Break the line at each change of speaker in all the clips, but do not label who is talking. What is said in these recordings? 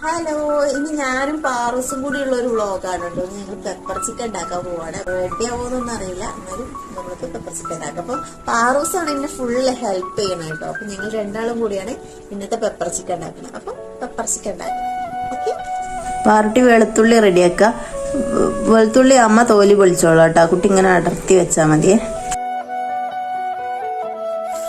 Hello, ഇനി ഞാനും പാറൂസും കൂടിയുള്ള ഒരു വ്ളോഗാണ് കേട്ടോ. ഞങ്ങൾ പെപ്പർ ചിക്കൻ ഉണ്ടാക്കാൻ പോവാണ്. റെഡി ആവുമെന്നൊന്നും അറിയില്ല, എന്നാലും നമ്മൾക്ക് പെപ്പർ ചിക്കൻ ഉണ്ടാക്കാം. അപ്പൊ പാറൂസാണ് എന്നെ ഫുള്ള് ഹെൽപ്പ് ചെയ്യണം കേട്ടോ. അപ്പൊ ഞങ്ങൾ രണ്ടാളും കൂടിയാണ് ഇന്നത്തെ പെപ്പർ ചിക്കൻ ഉണ്ടാക്കുന്നത്. അപ്പൊ പെപ്പർ ചിക്കൻ ഉണ്ടാക്കാം. ഓക്കെ,
പാറുട്ടി വെളുത്തുള്ളി റെഡിയാക്കുക. വെളുത്തുള്ളി അമ്മ തോലി പൊളിച്ചോളൂ കേട്ടോ. കുട്ടി ഇങ്ങനെ അടർത്തി വെച്ചാൽ മതിയേ.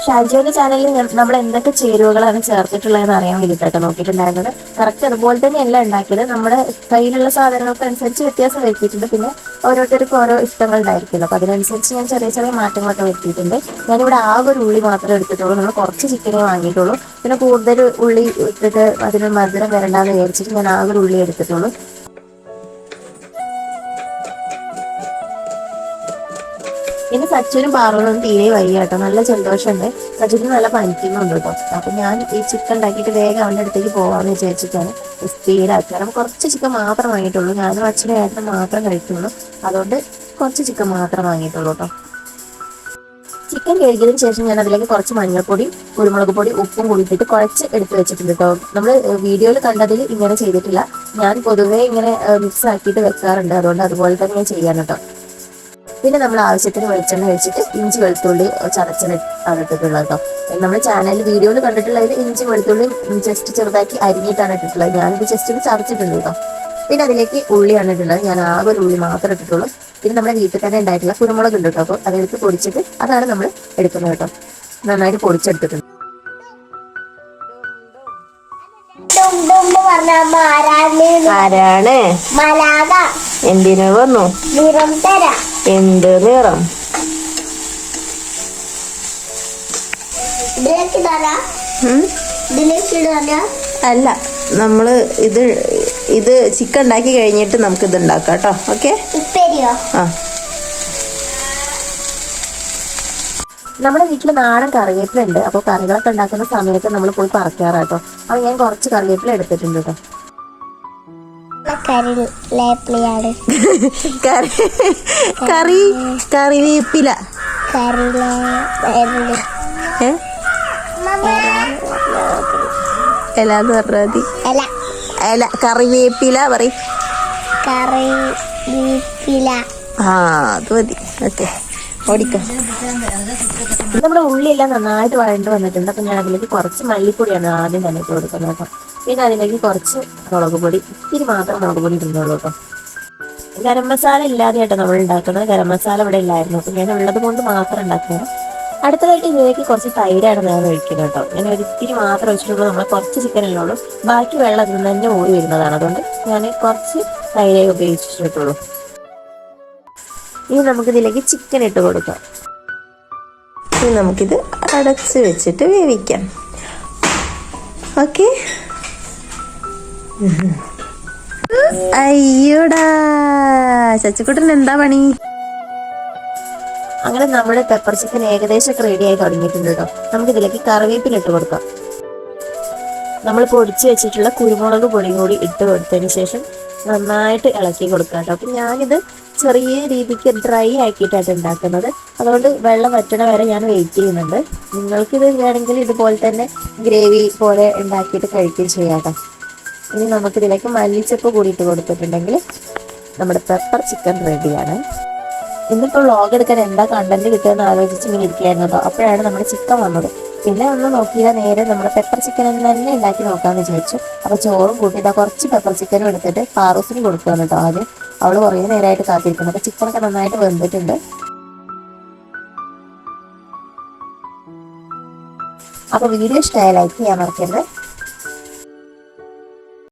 ഷാജിയുടെ ചാനലിൽ നമ്മൾ എന്തൊക്കെ ചേരുവകളാണ് ചേർത്തിട്ടുള്ളതെന്ന് അറിയാൻ വേണ്ടിയിട്ടൊക്കെ നോക്കിയിട്ടുണ്ടായിരുന്നത്. കറക്റ്റ് അതുപോലെ തന്നെയല്ല ഉണ്ടാക്കിയത്. നമ്മുടെ കയ്യിലുള്ള സാധനങ്ങൾക്ക് അനുസരിച്ച് വ്യത്യാസം വരുത്തിയിട്ടുണ്ട്. പിന്നെ ഓരോരുത്തർക്കും ഓരോ ഇഷ്ടങ്ങൾ ഉണ്ടായിരിക്കുമല്ലോ, അപ്പൊ അതിനനുസരിച്ച് ഞാൻ ചെറിയ ചെറിയ മാറ്റങ്ങളൊക്കെ വരുത്തിയിട്ടുണ്ട്. ഞാനിവിടെ ആകെ ഒരു ഉള്ളി മാത്രമേ എടുത്തിട്ടുള്ളൂ. നമ്മൾ കുറച്ച് ചിക്കനേ വാങ്ങിയിട്ടുള്ളൂ. പിന്നെ കൂടുതൽ ഉള്ളി ഇട്ടിട്ട് അതിന് മധുരം വരണ്ടാന്ന് വിചാരിച്ചിട്ട് ഞാൻ ആകെ ഒരു ഉള്ളി എടുത്തിട്ടുള്ളൂ. പിന്നെ സച്ചുവിനും പാറുകളും തീരെ വയ്യ കേട്ടോ. നല്ല ജലദോഷമുണ്ട്. സച്ചുവിന് നല്ല പനിക്കുന്നുണ്ട് കേട്ടോ. അപ്പൊ ഞാൻ ഈ ചിക്കൻ ഉണ്ടാക്കിയിട്ട് വേഗം അവൻ്റെ അടുത്തേക്ക് പോകാമെന്ന് വിചാരിച്ചിട്ടാണ് സ്പീഡാക്കുക. കാരണം കുറച്ച് ചിക്കൻ മാത്രം വാങ്ങിയിട്ടുള്ളൂ. ഞാനും അച്ഛനും ഏട്ടനും മാത്രം കഴിക്കുള്ളൂ. അതുകൊണ്ട് കുറച്ച് ചിക്കൻ മാത്രം വാങ്ങിയിട്ടുള്ളൂ കേട്ടോ. ചിക്കൻ കഴുകിയതിന് ശേഷം ഞാൻ അതിലേക്ക് കുറച്ച് മഞ്ഞൾപ്പൊടി, കുരുമുളക് പൊടി, ഉപ്പും കൂടിയിട്ട് കുഴച്ച് എടുത്ത് വെച്ചിട്ടുണ്ട് കേട്ടോ. നമ്മൾ വീഡിയോയിൽ കണ്ടതിൽ ഇങ്ങനെ ചെയ്തിട്ടില്ല. ഞാൻ പൊതുവേ ഇങ്ങനെ മിക്സ് ആക്കിയിട്ട് വെക്കാറുണ്ട്. അതുകൊണ്ട് അതുപോലെ തന്നെ ഞാൻ ചെയ്യാൻ കേട്ടോ. പിന്നെ നമ്മൾ ആവശ്യത്തിന് വെളിച്ചെണ്ണ വെച്ചിട്ട് ഇഞ്ചി വെളുത്തുള്ളി ചതച്ചത് ആണ് ഇട്ടിട്ടുള്ളത് കേട്ടോ. നമ്മൾ ചാനലിൽ വീഡിയോയിൽ കണ്ടിട്ടുള്ളതിൽ ഇഞ്ചി വെളുത്തുള്ളി ജസ്റ്റ് ചെറുതാക്കി അരിഞ്ഞിട്ടാണ് ഇട്ടിട്ടുള്ളത്. ഞാനിത് ജസ്റ്റ് ഒന്ന് ചതച്ചിട്ടുണ്ട് കേട്ടോ. പിന്നെ അതിലേക്ക് ഉള്ളിയാണ് ഇട്ടുള്ളത്. ഞാൻ ആകെ ഒരു ഉള്ളി മാത്രമേ ഇട്ടിട്ടുള്ളൂ. പിന്നെ നമ്മുടെ വീട്ടിൽ തന്നെ ഉണ്ടായിട്ടുള്ള കുരുമുളക് ഉണ്ട് കേട്ടോ. അപ്പോൾ അതെടുത്ത് പൊടിച്ചിട്ട് അതാണ് നമ്മൾ എടുക്കുന്നത് കേട്ടോ. നന്നായിട്ട് പൊടിച്ചെടുത്തിട്ടുണ്ട്.
ആരാണ്? എന്തിനു വന്നു? എന്ത് നിറം? അല്ല, നമ്മള് ഇത് ചിക്കൻ ഉണ്ടാക്കി കഴിഞ്ഞിട്ട് നമുക്ക് ഇത് ഉണ്ടാക്കാം കേട്ടോ. ഓക്കെ, ആ.
നമ്മുടെ വീട്ടിൽ നാടൻ കറിവേപ്പില ഉണ്ട്. അപ്പോൾ കറികളൊക്കെ ഉണ്ടാക്കുന്ന സമയത്ത് നമ്മൾ പോയി പറിക്കാറാട്ടോ. അപ്പൊ ഞാൻ കുറച്ച് കറിവേപ്പില എടുത്തിട്ടുണ്ട് കേട്ടോ.
കറിവേപ്പില എല്ലാന്ന് പറഞ്ഞാൽ മതി. അല്ല, കറിവേപ്പില പറയും. ആ, അത് മതി. ഓക്കെ, ഓടിക്കാം.
നമ്മുടെ ഉള്ളിയെല്ലാം നന്നായിട്ട് വഴണ്ട് വന്നിട്ടുണ്ട്. അപ്പൊ ഞാൻ അതിലേക്ക് കുറച്ച് മല്ലിപ്പൊടിയാണ് ആദ്യം തന്നെ ഇട്ട് കൊടുക്കുന്നത് കേട്ടോ. പിന്നെ അതിലേക്ക് കുറച്ച് മുളക് പൊടി, ഇത്തിരി മാത്രം മുളക് പൊടി ഇടുന്നുള്ളൂ കേട്ടോ. ഗരം മസാല ഇല്ലാതെയാട്ടോ നമ്മൾ ഉണ്ടാക്കുന്നത്. ഗരം മസാല ഇവിടെ ഇല്ലായിരുന്നു. അപ്പൊ ഞാൻ ഉള്ളത് കൊണ്ട് മാത്രം ഉണ്ടാക്കുന്നത്. അടുത്തതായിട്ട് ഇതിലേക്ക് കുറച്ച് തൈരാണ് ഞാൻ ഒഴിക്കുന്നത് കേട്ടോ. ഞാൻ ഒരിത്തിരി മാത്രം ഒഴിച്ചിട്ടുള്ളൂ. നമ്മൾ കുറച്ച് ചിക്കനല്ലേ ഉള്ളൂ, ബാക്കി വെള്ളം അതിൽ നിന്ന് തന്നെ ഓടി വരുന്നതാണ്. അതുകൊണ്ട് ഞാൻ കുറച്ച് തൈരേ ഉപയോഗിച്ചിട്ടുള്ളൂ. ഇനി നമുക്കിതിലേക്ക് ചിക്കൻ ഇട്ട് കൊടുക്കാം.
ഇനി നമുക്കിത് അടച്ച് വെച്ചിട്ട് വേവിക്കാം. ഓക്കെ. അയ്യോടാ, ചച്ചുക്കുട്ടൻ എന്താ പണി?
അങ്ങനെ നമ്മുടെ പെപ്പർ ചിക്കൻ ഏകദേശം റെഡി ആയി തുടങ്ങിയിട്ടുണ്ട് കേട്ടോ. നമുക്കിതിലേക്ക് കറിവേപ്പില ഇട്ട് കൊടുക്കാം. നമ്മൾ പൊടിച്ച് വെച്ചിട്ടുള്ള കുരുമുളക് പൊടിയും കൂടി ഇട്ട് കൊടുത്തതിന് ശേഷം നന്നായിട്ട് ഇളക്കി കൊടുക്കാം കേട്ടോ. അപ്പം ഞാനിത് ചെറിയ രീതിക്ക് ഡ്രൈ ആക്കിയിട്ടാണ് ഉണ്ടാക്കുന്നത്. അതുകൊണ്ട് വെള്ളം വറ്റണ വരെ ഞാൻ വെയിറ്റ് ചെയ്യുന്നുണ്ട്. നിങ്ങൾക്കിത് വേണമെങ്കിൽ ഇതുപോലെ തന്നെ ഗ്രേവി പോലെ ഉണ്ടാക്കിയിട്ട് കഴിക്കുകയും ചെയ്യാം കേട്ടോ. ഇനി നമുക്കിതിലേക്ക് മല്ലിച്ചപ്പ് കൂടിയിട്ട് കൊടുത്തിട്ടുണ്ടെങ്കിൽ നമ്മുടെ പെപ്പർ ചിക്കൻ റെഡിയാണ്. ഇന്നിപ്പോൾ വ്ളോഗ് എടുക്കാൻ എന്താ കണ്ടന്റ് കിട്ടുമെന്ന് ആലോചിച്ച് ഇങ്ങനെ ഇരിക്കുകയായിരുന്നു കേട്ടോ. അപ്പോഴാണ് നമ്മുടെ ചിക്കൻ വന്നത്. പിന്നെ ഒന്ന് നോക്കിയാൽ നേരെ നമ്മുടെ പെപ്പർ ചിക്കൻ തന്നെ ഉണ്ടാക്കി നോക്കാമെന്ന് വിചാരിച്ചു. അപ്പോൾ ചോറും കൂട്ടിയിട്ട് കുറച്ച് പെപ്പർ ചിക്കനും എടുത്തിട്ട് പാറൂസിന് കൊടുക്കുകയാണ് കേട്ടോ. ആദ്യം അവൾ കുറേ നേരമായിട്ട് കാത്തിരിക്കുന്നു. അപ്പോൾ ചിക്കനൊക്കെ നന്നായിട്ട് വെന്തിട്ടുണ്ട്. അപ്പോൾ വീഡിയോ ഇഷ്ടമായി ലൈക്ക് ചെയ്യാൻ മറക്കരുത്.